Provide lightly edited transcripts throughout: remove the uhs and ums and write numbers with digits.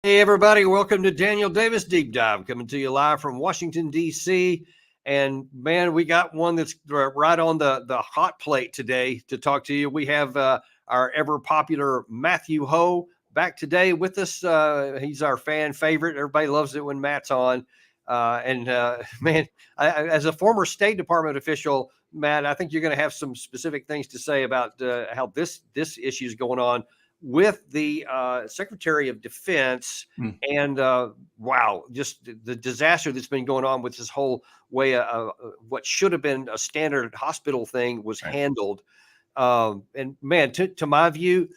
Hey, everybody. Welcome to Daniel Davis Deep Dive, coming to you live from Washington, D.C. And, man, we got one that's right on the hot plate today to talk to you. We have our ever-popular Matthew Ho back today with us. He's our fan favorite. Everybody loves it when Matt's on. Man, as a former State Department official, Matt, I think you're going to have some specific things to say about how this issue is going on with the Secretary of Defense. And wow, just the disaster that's been going on with this whole way what should have been a standard hospital thing was handled. And man, to my view,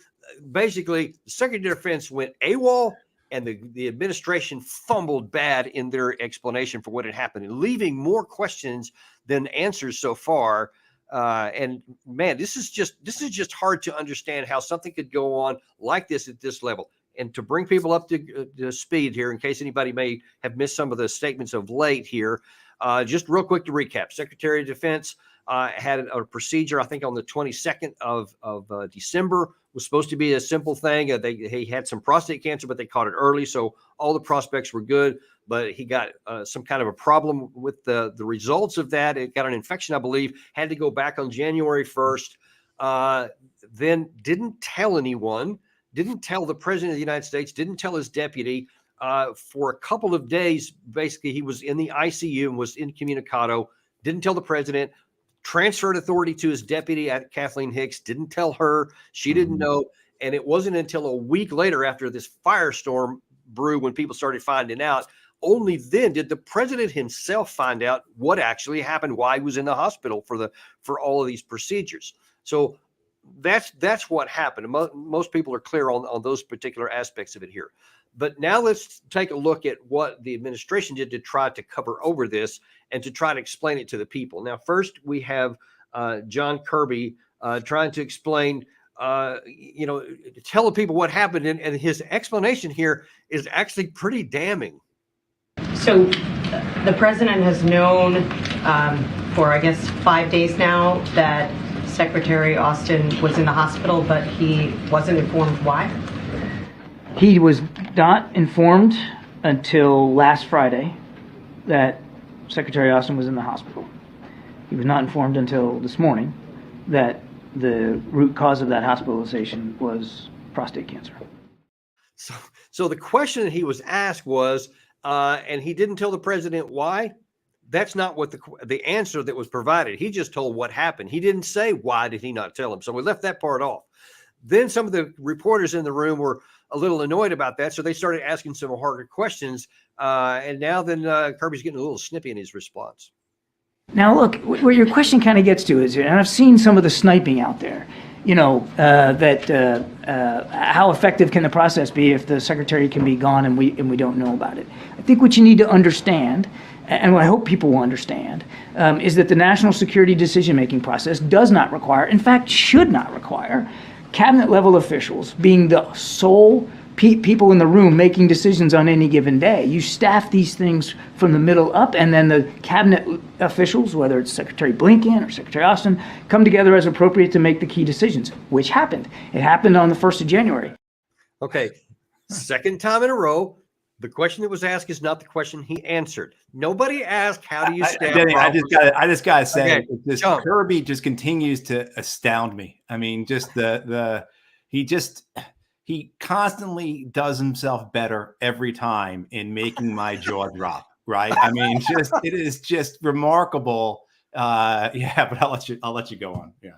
basically, the Secretary of Defense went AWOL, and the administration fumbled bad in their explanation for what had happened, and leaving more questions than answers so far. And man, this is just hard to understand how something could go on like this at this level. And to bring people up to speed here, in case anybody may have missed some of the statements of late here, just real quick to recap: Secretary of Defense had a procedure, I think, on the 22nd of December. Was supposed to be a simple thing. He had some prostate cancer, but they caught it early, so all the prospects were good. But he got some kind of a problem with the results of that. It got an infection, I believe, had to go back on January 1st. Then didn't tell anyone, didn't tell the President of the United States, didn't tell his deputy. For a couple of days, basically, he was in the ICU and was incommunicado, didn't tell the president. Transferred authority to his deputy at Kathleen Hicks, didn't tell her, she didn't know. And it wasn't until a week later, after this firestorm brewed, when people started finding out, only then did the president himself find out what actually happened, why he was in the hospital for all of these procedures. So that's what happened. Most people are clear on those particular aspects of it here. But now let's take a look at what the administration did to try to cover over this and to try to explain it to the people. Now, first, we have John Kirby trying to explain, tell the people what happened. And his explanation here is actually pretty damning. So the president has known for, I guess, 5 days now that Secretary Austin was in the hospital, but he wasn't informed why? He was not informed until last Friday that Secretary Austin was in the hospital. He was not informed until this morning that the root cause of that hospitalization was prostate cancer. So the question that he was asked was, and he didn't tell the president why. That's not what the answer that was provided. He just told what happened. He didn't say why did he not tell him. So we left that part off. Then some of the reporters in the room were a little annoyed about that, so they started asking some harder questions. And now then Kirby's getting a little snippy in his response. Now, look, what your question kind of gets to is, and I've seen some of the sniping out there, how effective can the process be if the secretary can be gone and we don't know about it? I think what you need to understand, and what I hope people will understand, is that the national security decision-making process does not require, in fact, should not require, cabinet-level officials being the sole people in the room making decisions on any given day. You staff these things from the middle up, and then the cabinet officials, whether it's Secretary Blinken or Secretary Austin, come together as appropriate to make the key decisions, which happened. It happened on the 1st of January. Okay, second time in a row, the question that was asked is not the question he answered. Nobody asked, how do you staff? I just gotta say, okay, Kirby just continues to astound me. I mean, just he constantly does himself better every time in making my jaw drop. Right? I mean, it is just remarkable. But I'll let you go on. Yeah.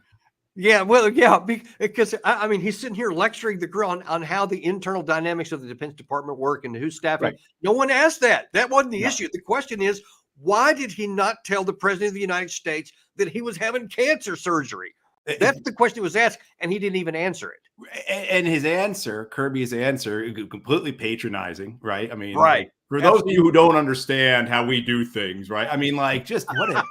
Yeah, well, yeah, because I mean, he's sitting here lecturing the girl on how the internal dynamics of the Defense Department work and who's staffing. Right. No one asked that. That wasn't the issue. The question is, why did he not tell the President of the United States that he was having cancer surgery? That's the question that was asked, and he didn't even answer it. And his answer, Kirby's answer, completely patronizing, right? I mean, right. For those of you who don't understand how we do things, right? I mean, like, just what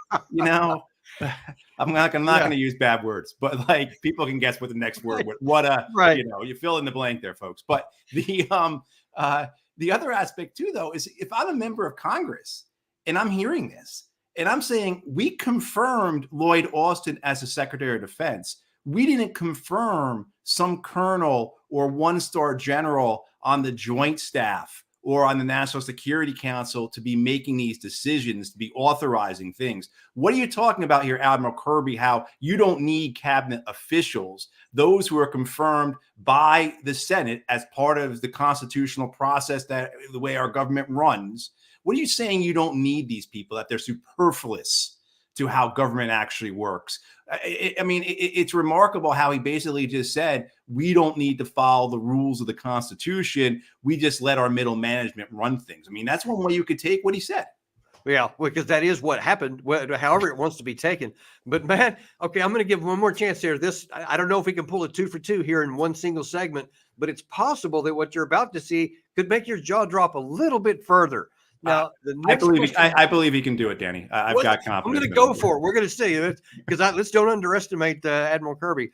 I'm not going to use bad words, but like people can guess what the next word would. Right. You fill in the blank there, folks. But the other aspect too, though, is if I'm a member of Congress and I'm hearing this and I'm saying we confirmed Lloyd Austin as the Secretary of Defense, We didn't confirm some colonel or one-star general on the Joint Staff or on the National Security Council to be making these decisions, to be authorizing things. What are you talking about here, Admiral Kirby? How you don't need cabinet officials, those who are confirmed by the Senate as part of the constitutional process, that the way our government runs. What are you saying? You don't need these people, that they're superfluous to how government actually works? I mean, it's remarkable how he basically just said, we don't need to follow the rules of the Constitution. We just let our middle management run things. I mean, that's one way you could take what he said. Yeah, because that is what happened, however it wants to be taken. But man, okay, I'm going to give one more chance here. I don't know if we can pull a 2 for 2 here in one single segment, but it's possible that what you're about to see could make your jaw drop a little bit further. Now, the next I believe he can do it, Danny. I've got confidence. I'm going to go for it. We're going to see it because let's don't underestimate Admiral Kirby.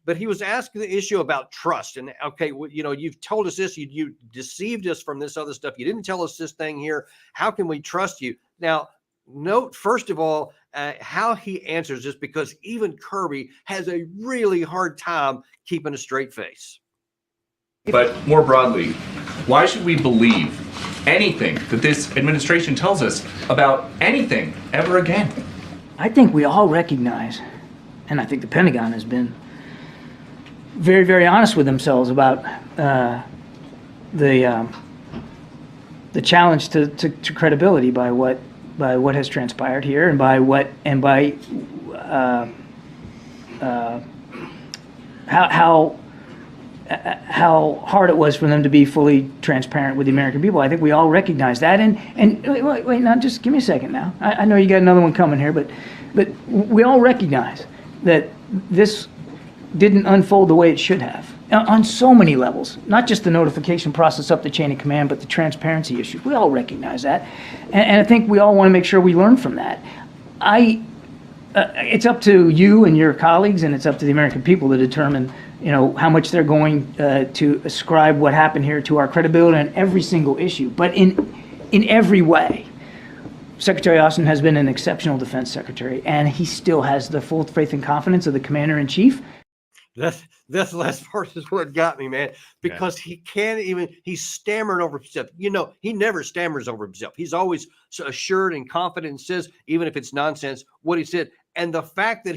But he was asking the issue about trust. And okay, you've told us this. You deceived us from this other stuff. You didn't tell us this thing here. How can we trust you? Now, note first of all how he answers this, because even Kirby has a really hard time keeping a straight face. But more broadly, why should we believe anything that this administration tells us about anything ever again? I think we all recognize, and I think the Pentagon has been very, very honest with themselves about the challenge to credibility by what has transpired here, and by how hard it was for them to be fully transparent with the American people. I think we all recognize that. And wait, now just give me a second now. I know you got another one coming here, but we all recognize that this didn't unfold the way it should have on so many levels, not just the notification process up the chain of command, but the transparency issues. We all recognize that. And I think we all want to make sure we learn from that. It's up to you and your colleagues, and it's up to the American people to determine how much they're going to ascribe what happened here to our credibility on every single issue. But in every way, Secretary Austin has been an exceptional defense secretary, and he still has the full faith and confidence of the commander-in-chief. That's the last part is what got me, man, because he can't even, he's stammering over himself. He never stammers over himself. He's always assured and confident and says, even if it's nonsense, what he said. And the fact that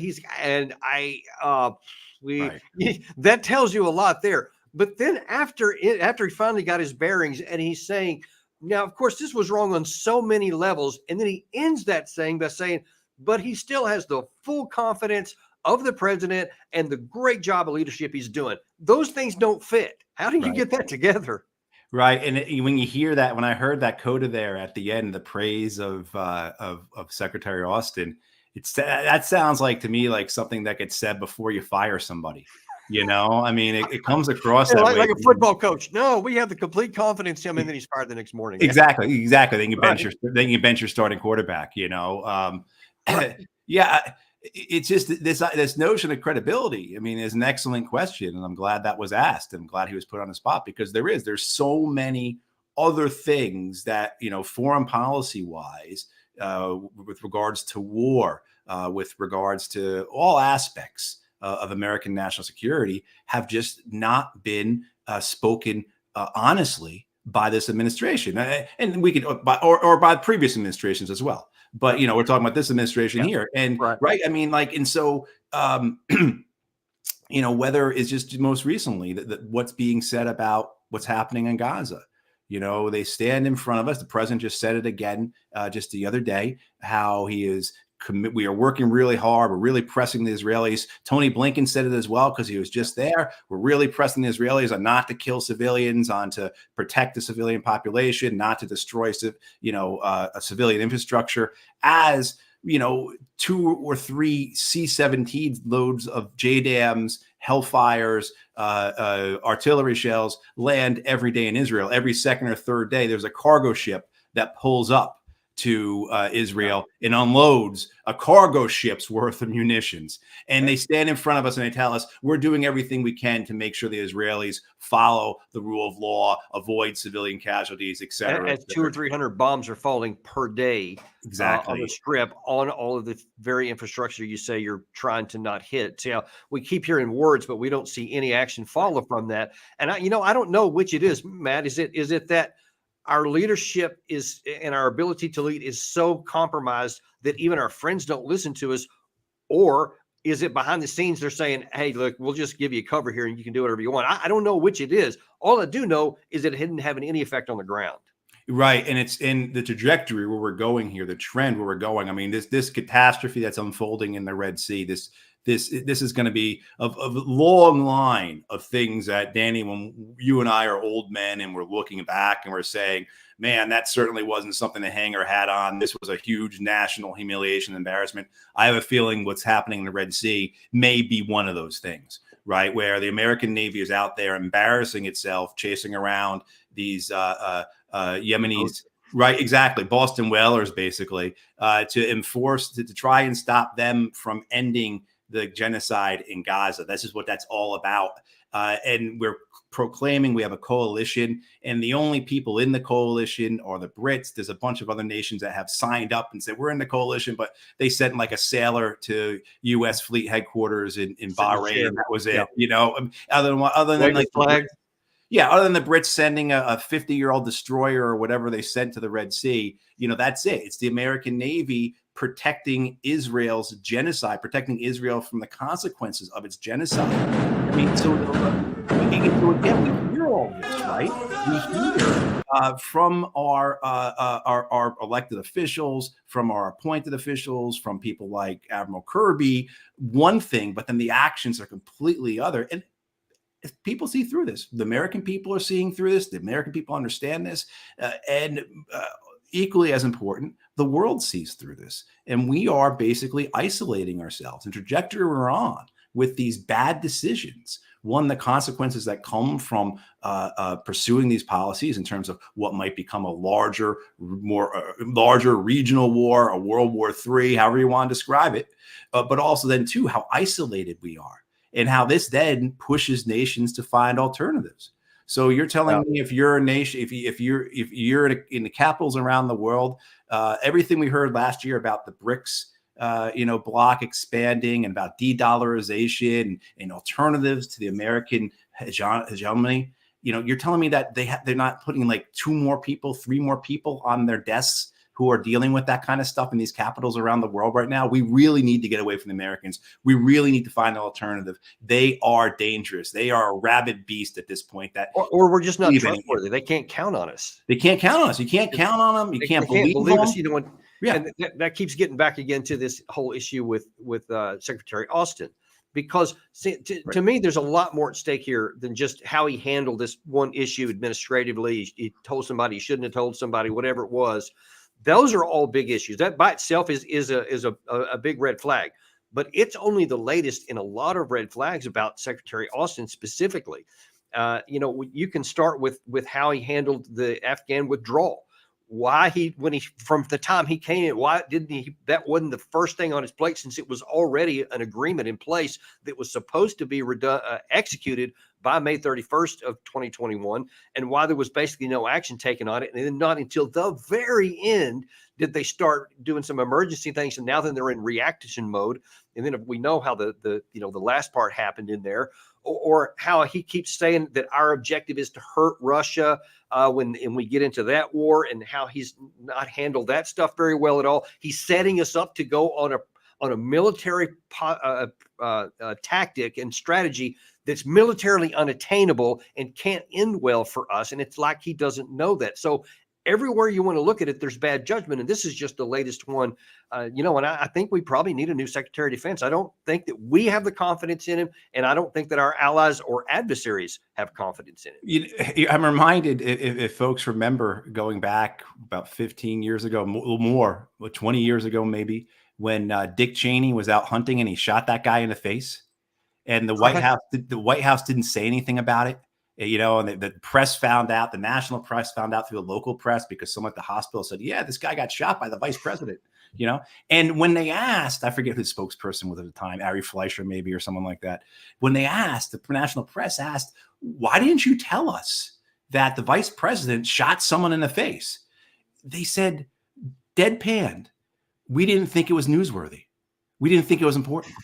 that tells you a lot there. But then after he finally got his bearings and he's saying, now, of course, this was wrong on so many levels. And then he ends that saying by saying, but he still has the full confidence of the president and the great job of leadership he's doing. Those things don't fit. How do you get that together? Right. And when you hear that, when I heard that coda there at the end, the praise of Secretary Austin, that sounds like to me like something that gets said before you fire somebody. I mean, it comes across that way. Like a football coach. No, we have the complete confidence in him, and then he's fired the next morning. Exactly. Then you bench your starting quarterback. It's just this notion of credibility. I mean, is an excellent question, and I'm glad that was asked. I'm glad he was put on the spot, because there's so many other things that foreign policy wise, with regards to war, with regards to all aspects of American national security, have just not been spoken honestly by this administration, and we could or by previous administrations as well. But we're talking about this administration here, and right. I mean, and so whether it's just most recently that what's being said about what's happening in Gaza. They stand in front of us. The president just said it again just the other day, how he is we are working really hard. We're really pressing the Israelis. Tony Blinken said it as well, because he was just there. We're really pressing the Israelis on not to kill civilians, on to protect the civilian population, not to destroy a civilian infrastructure. As 2 or 3 C-17 loads of JDAMs, Hellfires, artillery shells land every day in Israel. Every second or third day, there's a cargo ship that pulls up to Israel and unloads a cargo ship's worth of munitions. And they stand in front of us and they tell us we're doing everything we can to make sure the Israelis follow the rule of law, avoid civilian casualties, et cetera. As 200 or 300 bombs are falling per day on the strip on all of the very infrastructure you say you're trying to not hit. So, we keep hearing words, but we don't see any action follow from that. And I don't know which it is, Matt. Is it that our leadership is and our ability to lead is so compromised that even our friends don't listen to us? Or is it behind the scenes they're saying, hey, look, we'll just give you cover here and you can do whatever you want? I don't know which it is. All I do know is that it didn't have any effect on the ground. Right. And it's in the trajectory where we're going here, the trend where we're going. I mean, this catastrophe that's unfolding in the Red Sea, this is going to be a long line of things that, Danny, when you and I are old men and we're looking back and we're saying, man, that certainly wasn't something to hang our hat on. This was a huge national humiliation, embarrassment. I have a feeling what's happening in the Red Sea may be one of those things, right? Where the American Navy is out there embarrassing itself, chasing around these Yemenis. Right, exactly. Boston whalers, basically, to enforce, to try and stop them from ending the genocide in Gaza. This is what that's all about. And we're proclaiming we have a coalition, and the only people in the coalition are the Brits. There's a bunch of other nations that have signed up and said we're in the coalition, but they sent like a sailor to U.S. fleet headquarters in Bahrain. That was it. Other than like flag. Yeah, other than the Brits sending a 50-year-old destroyer or whatever they sent to the Red Sea, that's it. It's the American Navy protecting Israel's genocide, protecting Israel from the consequences of its genocide. I mean, so again, we hear all this, right? We hear from our elected officials, from our appointed officials, from people like Admiral Kirby, one thing, but then the actions are completely other. And people see through this. The American people are seeing through this. The American people understand this. And equally as important, the world sees through this. And we are basically isolating ourselves. And trajectory we're on with these bad decisions. One, the consequences that come from pursuing these policies in terms of what might become a larger regional war, a World War III, however you want to describe it. But also then, too, how isolated we are. And how this then pushes nations to find alternatives. So you're telling me if you're a nation, if you're in the capitals around the world, everything we heard last year about the BRICS, bloc expanding and about de-dollarization and alternatives to the American hegemony, you're telling me that they're not putting like 3 more people on their desks who are dealing with that kind of stuff in these capitals around the world right now. We really need to get away from the Americans. We really need to find an alternative. They are dangerous. They are a rabid beast at this point. Or we're just not trustworthy. They can't count on us. They can't count on us. You can't count on them. You can't believe us. And that keeps getting back again to this whole issue with Secretary Austin. Because to me, there's a lot more at stake here than just how he handled this one issue administratively. He told somebody he shouldn't have told somebody, whatever it was. Those are all big issues. That by itself is a big red flag, but it's only the latest in a lot of red flags about Secretary Austin specifically. You can start with how he handled the Afghan withdrawal. From the time he came in, why didn't he? That wasn't the first thing on his plate, since it was already an agreement in place that was supposed to be executed by May 31st of 2021, and why there was basically no action taken on it. And then not until the very end did they start doing some emergency things. And now then they're in reaction mode. And then if we know how the last part happened in there, or how he keeps saying that our objective is to hurt Russia when we get into that war, and how he's not handled that stuff very well at all. He's setting us up to go on a military tactic and strategy that's militarily unattainable and can't end well for us. And it's like he doesn't know that. So everywhere you want to look at it, there's bad judgment. And this is just the latest one, and I think we probably need a new Secretary of Defense. I don't think that we have the confidence in him, and I don't think that our allies or adversaries have confidence in him. I'm reminded, if folks remember, going back about 15 years ago, more, 20 years ago maybe, when Dick Cheney was out hunting and he shot that guy in the face. And the White House didn't say anything about it. you know, and the press found out, the national press found out through the local press because someone at the hospital said, yeah, this guy got shot by the vice president, you know? And when they asked, I forget who the spokesperson was at the time, Ari Fleischer maybe, or someone like that. When they asked, the national press asked, why didn't you tell us that the vice president shot someone in the face? They said, deadpanned, we didn't think it was newsworthy. We didn't think it was important.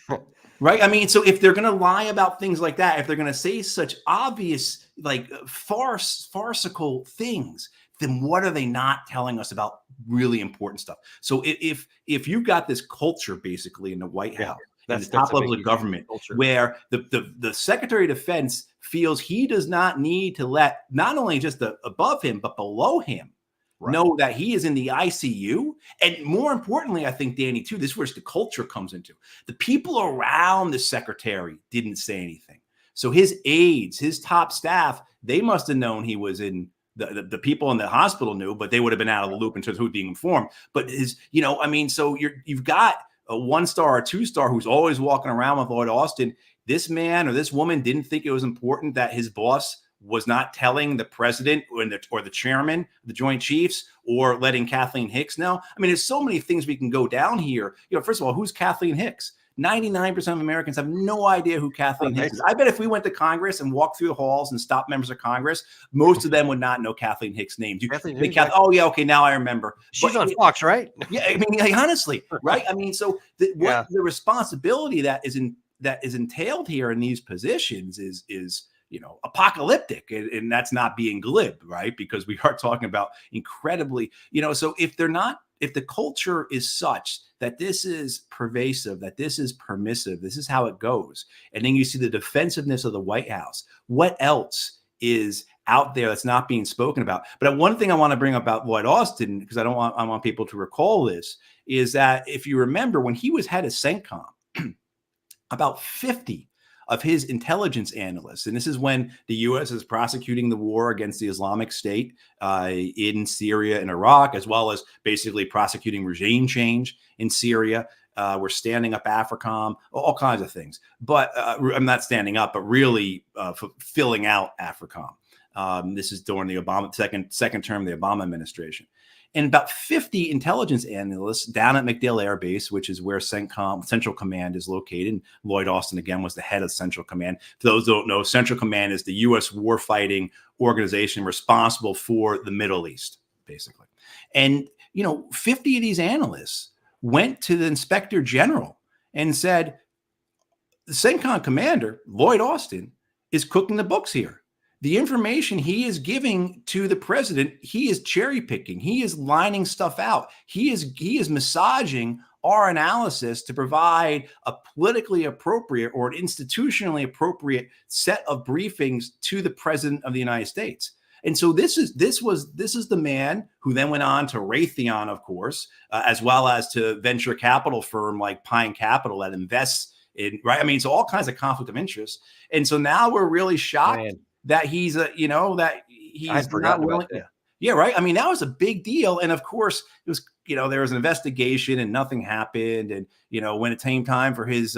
Right. I mean, so if they're going to lie about things like that, if they're going to say such obvious, like farcical things, then what are they not telling us about really important stuff? So if you've got this culture basically in the White House, that's the top level of government, where the Secretary of Defense feels he does not need to let not only just the above him, but below him know that he is in the ICU. And more importantly, I think, Danny, too, this is where the culture comes into. The people around the secretary didn't say anything. So his aides, his top staff, they must have known he was in the people in the hospital knew, but they would have been out of the loop in terms of who's being informed. But his, you know, I mean, so you've got a 1-star or 2-star who's always walking around with Lloyd Austin. This man or this woman didn't think it was important that his boss was not telling the president or the chairman, the Joint Chiefs, or letting Kathleen Hicks know. I mean, there's so many things we can go down here. You know, first of all, who's Kathleen Hicks? 99% of Americans have no idea who Kathleen Hicks is. I bet if we went to Congress and walked through the halls and stopped members of Congress, most of them would not know Kathleen Hicks' name. Oh, yeah, okay, now I remember. She's on Fox, right? Yeah, I mean, like, honestly, right? I mean, so the responsibility that is entailed here in these positions is you know, apocalyptic, and that's not being glib, right? Because we are talking about incredibly, you know, so if the culture is such that this is pervasive, that this is permissive, this is how it goes, and then you see the defensiveness of the White House, what else is out there that's not being spoken about? But one thing I want to bring up about Lloyd Austin, because I want people to recall this, is that if you remember when he was head of CENTCOM, about 50 of his intelligence analysts, and this is when the U.S. is prosecuting the war against the Islamic State in Syria and Iraq, as well as basically prosecuting regime change in Syria. We're standing up AFRICOM, all kinds of things. But I'm not standing up, but really filling out AFRICOM. This is during the Obama second term of the Obama administration. And about 50 intelligence analysts down at MacDill Air Base, which is where CENTCOM, Central Command, is located. And Lloyd Austin, again, was the head of Central Command. For those who don't know, Central Command is the U.S. warfighting organization responsible for the Middle East, basically. And, you know, 50 of these analysts went to the Inspector General and said, the CENTCOM commander, Lloyd Austin, is cooking the books here. The information he is giving to the president, he is cherry picking. He is lining stuff out. He is massaging our analysis to provide a politically appropriate or an institutionally appropriate set of briefings to the president of the United States. And so this is the man who then went on to Raytheon, of course, as well as to venture capital firm like Pine Capital that invests in, right? I mean, so all kinds of conflict of interest. And so now we're really shocked that he's that he's not willing. Yeah, right. I mean, that was a big deal. And of course, it was, you know, there was an investigation and nothing happened. And, you know, when it came time for his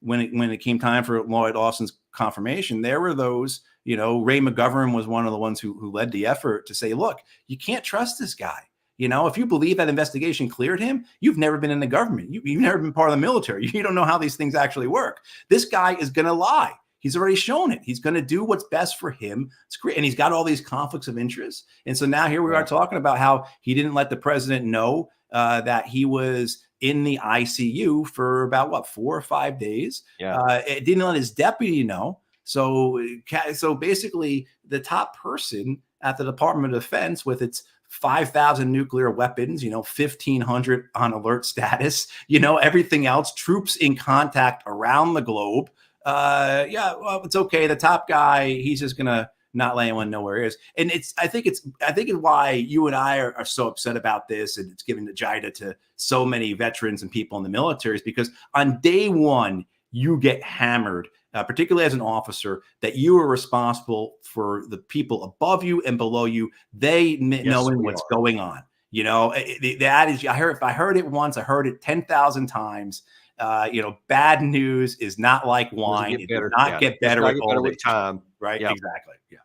when it came time for Lloyd Austin's confirmation, there were those, you know, Ray McGovern was one of the ones who led the effort to say, look, you can't trust this guy. You know, if you believe that investigation cleared him, you've never been in the government. You've never been part of the military. You don't know how these things actually work. This guy is going to lie. He's already shown it. He's going to do what's best for him. It's great. And he's got all these conflicts of interest. And so now here we are talking about how he didn't let the president know that he was in the ICU for about 4 or 5 days. It didn't let his deputy know. So basically the top person at the Department of Defense with its 5,000 nuclear weapons, 1,500 on alert status, everything else, troops in contact around the globe. Well, it's okay. The top guy, he's just gonna not let anyone know where he is. And I think it's why you and I are so upset about this, and it's giving the JIDA to so many veterans and people in the military, is because on day one you get hammered, particularly as an officer, that you are responsible for the people above you and below you. They knowing what's going on. That is, if I heard it once, I heard it 10,000 times. Bad news is not like wine. It does not get better with time. right? Yeah. Exactly. Yeah.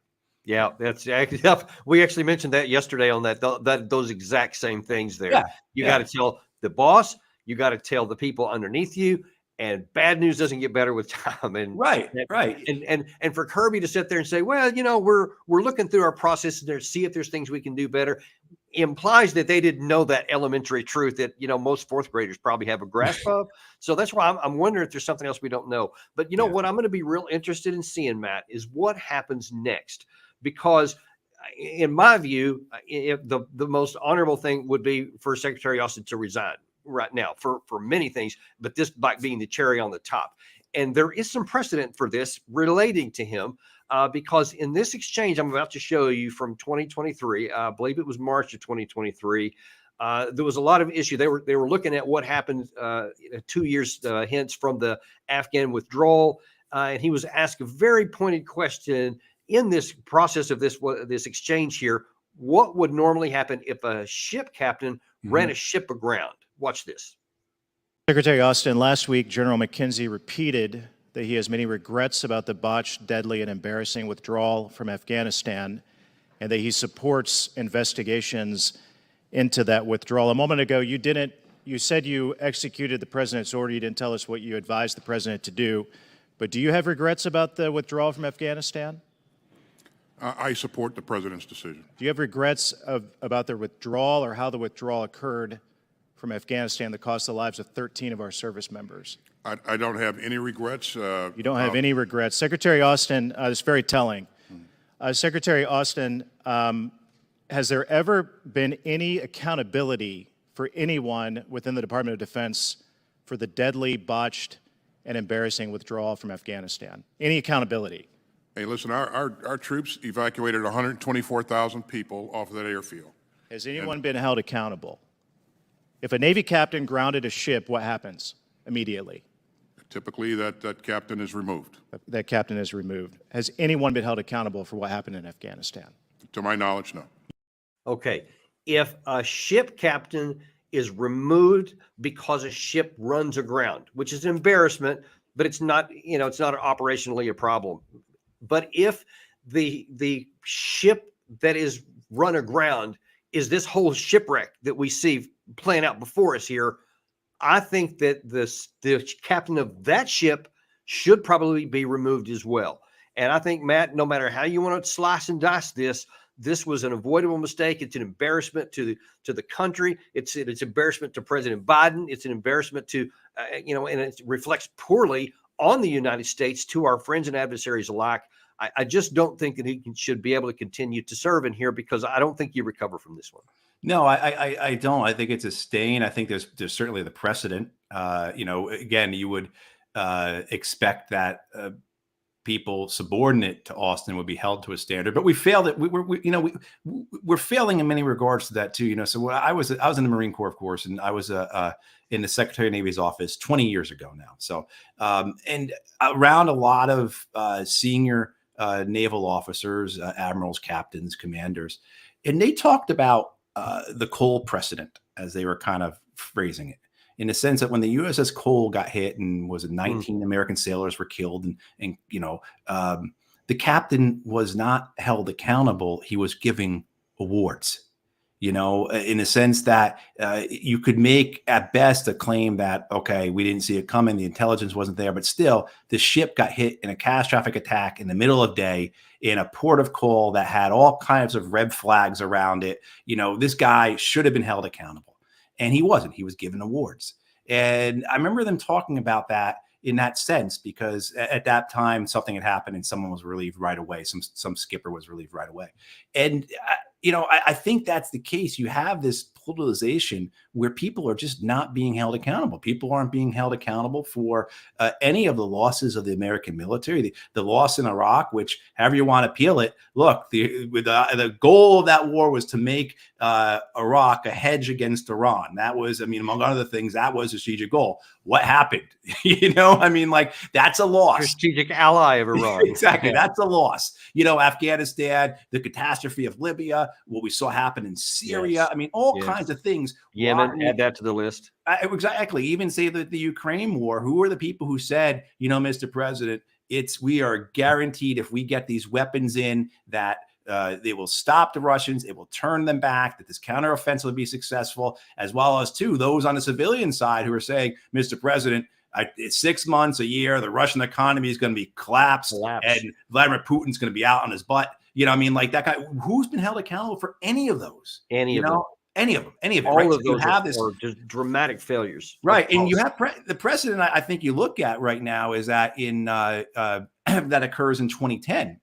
Yeah, that's we actually mentioned that yesterday on those exact same things there. Yeah. You Yeah. got to tell the boss, you got to tell the people underneath you, and bad news doesn't get better with time. And Right. and for Kirby to sit there and say, well, we're looking through our process there to see if there's things we can do better, implies that they didn't know that elementary truth that most fourth graders probably have a grasp of. So that's why I'm wondering if there's something else we don't know. But what I'm going to be real interested in seeing, Matt, is what happens next. Because in my view, if the most honorable thing would be for Secretary Austin to resign right now for many things, but this might being the cherry on the top. And there is some precedent for this relating to him because in this exchange I'm about to show you from 2023, I believe it was March of 2023, there was a lot of issue. They were looking at what happened 2 years hence from the Afghan withdrawal, and he was asked a very pointed question in this process of this exchange here. What would normally happen if a ship captain ran a ship aground? Watch this. Secretary Austin, last week, General McKenzie repeated that he has many regrets about the botched, deadly, and embarrassing withdrawal from Afghanistan, and that he supports investigations into that withdrawal. A moment ago, you said you executed the president's order. You didn't tell us what you advised the president to do, but do you have regrets about the withdrawal from Afghanistan? I support the president's decision. Do you have regrets about the withdrawal or how the withdrawal occurred from Afghanistan that cost the lives of 13 of our service members? I don't have any regrets. You don't have any regrets. Secretary Austin, it's very telling. Secretary Austin, has there ever been any accountability for anyone within the Department of Defense for the deadly, botched, and embarrassing withdrawal from Afghanistan? Any accountability? Hey, listen, our troops evacuated 124,000 people off of that airfield. Has anyone been held accountable? If a Navy captain grounded a ship, what happens immediately? Typically, that captain is removed. That captain is removed. Has anyone been held accountable for what happened in Afghanistan? To my knowledge, no. Okay. If a ship captain is removed because a ship runs aground, which is an embarrassment, but it's not, it's not operationally a problem. But if the ship that is run aground is this whole shipwreck that we see playing out before us here, I think that the captain of that ship should probably be removed as well. And I think, Matt, no matter how you want to slice and dice this was an avoidable mistake. It's an embarrassment to the country. It's embarrassment to President Biden. It's an embarrassment to, and it reflects poorly on the United States to our friends and adversaries alike. I just don't think that he should be able to continue to serve in here because I don't think you recover from this one. No, I don't. I think it's a stain. I think there's certainly the precedent. Again, you would expect that people subordinate to Austin would be held to a standard, but we failed it. We're failing in many regards to that too. So I was in the Marine Corps, of course, and I was in the Secretary of Navy's office 20 years ago now. So and around a lot of senior naval officers, admirals, captains, commanders, and they talked about the Cole precedent, as they were kind of phrasing it, in the sense that when the USS Cole got hit and 19 American sailors were killed, and the captain was not held accountable. He was giving awards, in the sense that you could make at best a claim that, okay, we didn't see it coming, the intelligence wasn't there, but still the ship got hit in a catastrophic attack in the middle of day in a port of call that had all kinds of red flags around it. This guy should have been held accountable. And he wasn't. He was given awards. And I remember them talking about that in that sense, because at that time something had happened and someone was relieved right away. Some skipper was relieved right away. And I think that's the case. You have this politicization where people are just not being held accountable. People aren't being held accountable for any of the losses of the American military, the loss in Iraq, which, however you want to peel it, look, the goal of that war was to make Iraq a hedge against Iran. That was, among other things, that was a strategic goal. What happened? That's a loss. Strategic ally of Iran. Exactly. Yeah. That's a loss. Afghanistan, the catastrophe of Libya, what we saw happen in Syria. Yes. All kinds of things. Yemen, add that to the list. Exactly. Even say that the Ukraine war, who are the people who said, Mr. President, we are guaranteed if we get these weapons in that they will stop the Russians, it will turn them back, that this counteroffensive will be successful, as well as, too, those on the civilian side who are saying, Mr. President, it's 6 months, a year, the Russian economy is going to be collapsed, and Vladimir Putin's going to be out on his butt. You know, I mean, like that guy, who's been held accountable for any of those? Any of them. All right? of those are just dramatic failures. Right. And you have the precedent I think you look at right now is that that occurs in 2010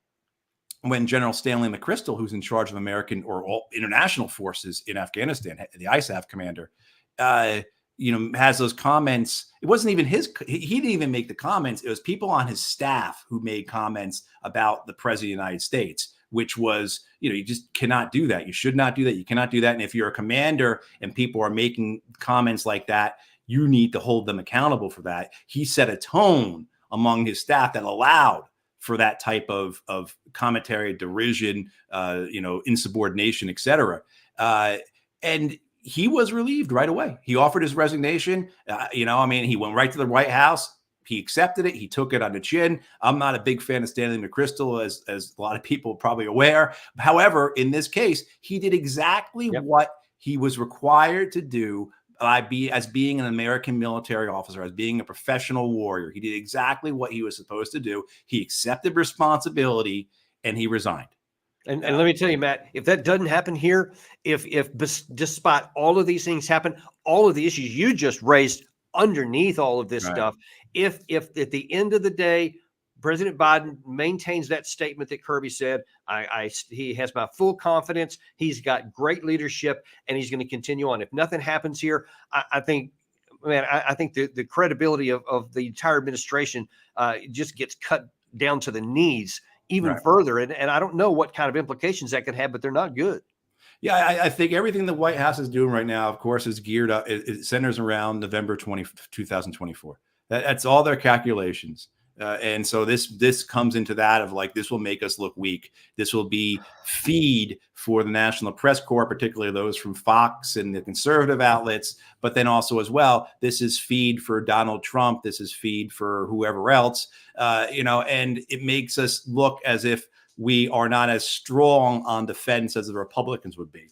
when General Stanley McChrystal, who's in charge of American or all international forces in Afghanistan, the ISAF commander, has those comments. It wasn't even he didn't even make the comments. It was people on his staff who made comments about the president of the United States, which was, you just cannot do that. You should not do that. You cannot do that. And if you're a commander and people are making comments like that, you need to hold them accountable for that. He set a tone among his staff that allowed for that type of commentary, derision, insubordination, et cetera. And he was relieved right away. He offered his resignation. He went right to the White House. He accepted it. He took it on the chin. I'm not a big fan of Stanley McChrystal, as a lot of people are probably aware. However, in this case, he did exactly what he was required to do as being an American military officer, as being a professional warrior. He did exactly what he was supposed to do. He accepted responsibility and he resigned. And let me tell you, Matt, if that doesn't happen here, if despite all of these things happen, all of the issues you just raised underneath all of this stuff, if at the end of the day, President Biden maintains that statement that Kirby said, he has my full confidence. He's got great leadership, and he's going to continue on. If nothing happens here, I think the credibility of the entire administration just gets cut down to the knees even further. And I don't know what kind of implications that could have, but they're not good. Yeah, I think everything the White House is doing right now, of course, is geared up. It centers around November 2024. That's all their calculations. And so this comes into that of like, this will make us look weak. This will be feed for the National Press Corps, particularly those from Fox and the conservative outlets. But then also as well, this is feed for Donald Trump. This is feed for whoever else, and it makes us look as if we are not as strong on defense as the Republicans would be.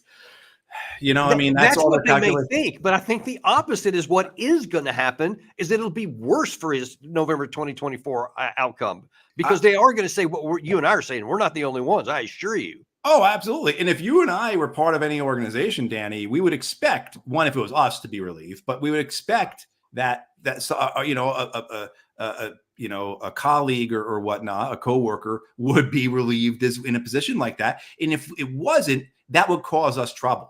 That's all what they may think, but I think the opposite is what is going to happen, is that it'll be worse for his November 2024 outcome, because they are going to say what you and I are saying. We're not the only ones, I assure you. Oh, absolutely. And if you and I were part of any organization, Danny, we would expect, one, if it was us, to be relieved, but we would expect that a colleague or whatnot, a coworker, would be relieved as in a position like that. And if it wasn't, that would cause us trouble.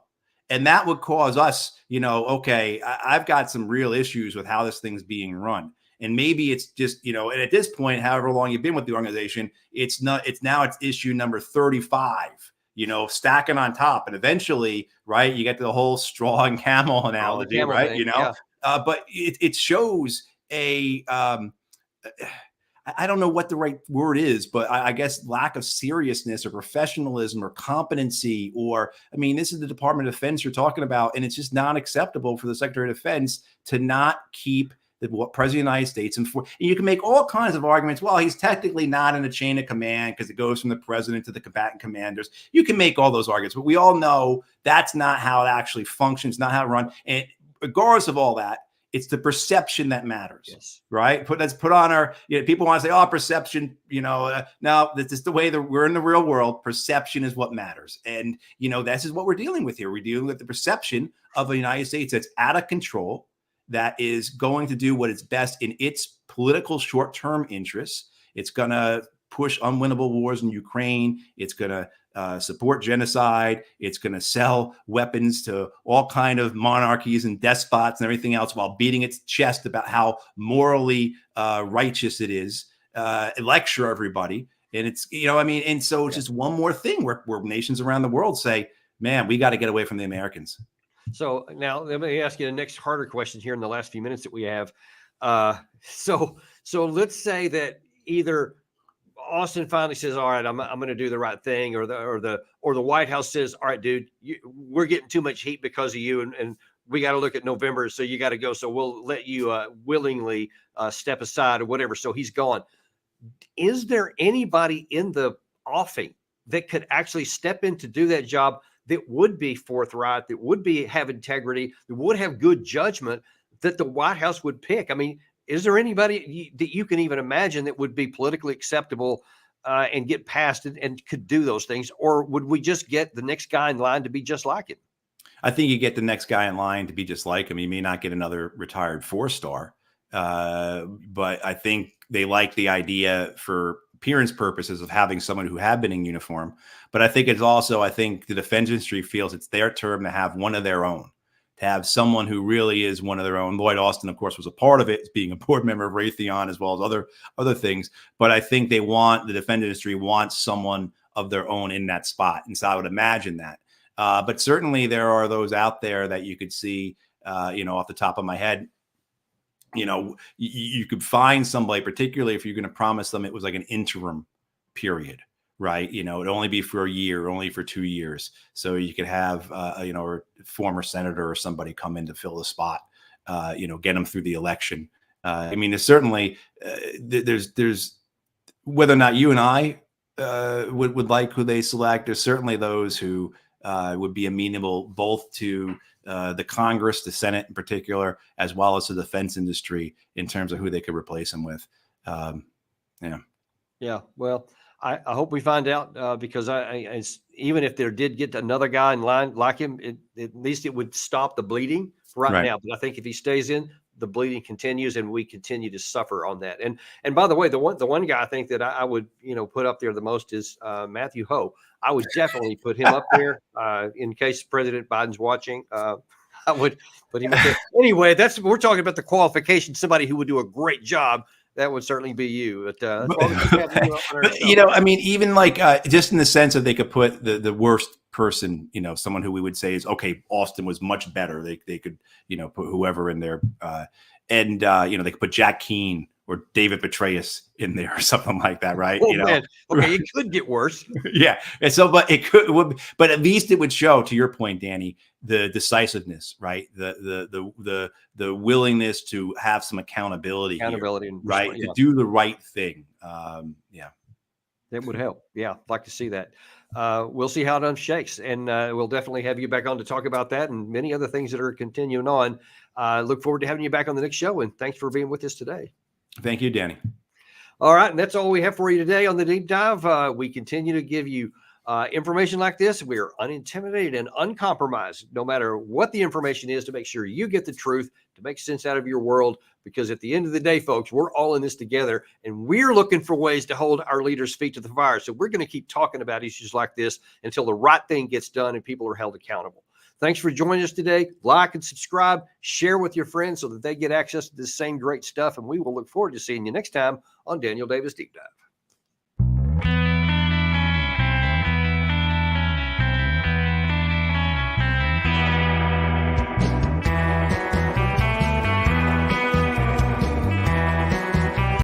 And that would cause us, I've got some real issues with how this thing's being run. And maybe it's just, and at this point, however long you've been with the organization, it's issue number 35, stacking on top. And eventually, right, you get to the whole straw and camel analogy, right? Thing, but it shows I don't know what the right word is, but I guess lack of seriousness or professionalism or competency, this is the Department of Defense you're talking about. And it's just not acceptable for the Secretary of Defense to not keep the President of the United States informed. And you can make all kinds of arguments. Well, he's technically not in a chain of command because it goes from the president to the combatant commanders. You can make all those arguments, but we all know that's not how it actually functions, not how it runs. And regardless of all that, it's the perception that matters, right? Let's put on our, people want to say, perception, no, this is the way that we're in the real world. Perception is what matters. And, this is what we're dealing with here. We're dealing with the perception of a United States that's out of control, that is going to do what is best in its political short-term interests. It's going to push unwinnable wars in Ukraine. It's going to support genocide. It's going to sell weapons to all kind of monarchies and despots and everything else, while beating its chest about how morally righteous it is, lecture everybody. And it's, and so it's just one more thing where nations around the world say, man, we got to get away from the Americans. So now let me ask you the next harder question here in the last few minutes that we have. So let's say that either Austin finally says, all right, I'm going to do the right thing, or the White House says, all right, dude, we're getting too much heat because of you, and we got to look at November, so you got to go. So we'll let you willingly step aside or whatever. So he's gone. Is there anybody in the offing that could actually step in to do that job that would be forthright, that would have integrity, that would have good judgment, that the White House would pick? I mean, is there anybody that you can even imagine that would be politically acceptable and get past it and could do those things? Or would we just get the next guy in line to be just like him? I think you get the next guy in line to be just like him. You may not get another retired 4-star, but I think they like the idea for appearance purposes of having someone who had been in uniform. But I think it's also, I think the defense industry feels it's their term to have one of their own, to have someone who really is one of their own. Lloyd Austin, of course, was a part of it, being a board member of Raytheon as well as other things. But I think the defense industry wants someone of their own in that spot. And so I would imagine that. But certainly there are those out there that you could see, off the top of my head, you could find somebody, particularly if you're going to promise them it was like an interim period, right? It'd only be for a year, only for 2 years. So you could have, a former senator or somebody come in to fill the spot, get them through the election. I mean, there's certainly, there's whether or not you and I would like who they select, there's certainly those who would be amenable both to the Congress, the Senate in particular, as well as the defense industry in terms of who they could replace him with. Yeah. Well, I hope we find out because even if there did get another guy in line like him, at least it would stop the bleeding right now. But I think if he stays in, the bleeding continues and we continue to suffer on that. And by the way, the one guy I think that I would, put up there the most is Matthew Ho. I would definitely put him up there in case President Biden's watching. I would put him up there. Anyway, we're talking about the qualification, somebody who would do a great job. That would certainly be you. But, I mean, even like just in the sense that they could put the worst person, someone who we would say is, okay, Austin was much better. They could, put whoever in there. They could put Jack Keane or David Petraeus in there or something like that, right? Man. Okay, it could get worse. Yeah. And so, but but at least it would show, to your point, Danny, the decisiveness, right? The willingness to have some accountability here, and right? To do the right thing. That would help. Yeah. I'd like to see that. We'll see how it unshakes, and we'll definitely have you back on to talk about that and many other things that are continuing on. Look forward to having you back on the next show, and thanks for being with us today. Thank you, Danny. All right. And that's all we have for you today on the Deep Dive. We continue to give you information like this. We are unintimidated and uncompromised, no matter what the information is, to make sure you get the truth, to make sense out of your world. Because at the end of the day, folks, we're all in this together, and we're looking for ways to hold our leaders' feet to the fire. So we're going to keep talking about issues like this until the right thing gets done and people are held accountable. Thanks for joining us today. Like and subscribe, share with your friends so that they get access to this same great stuff. And we will look forward to seeing you next time on Daniel Davis Deep Dive.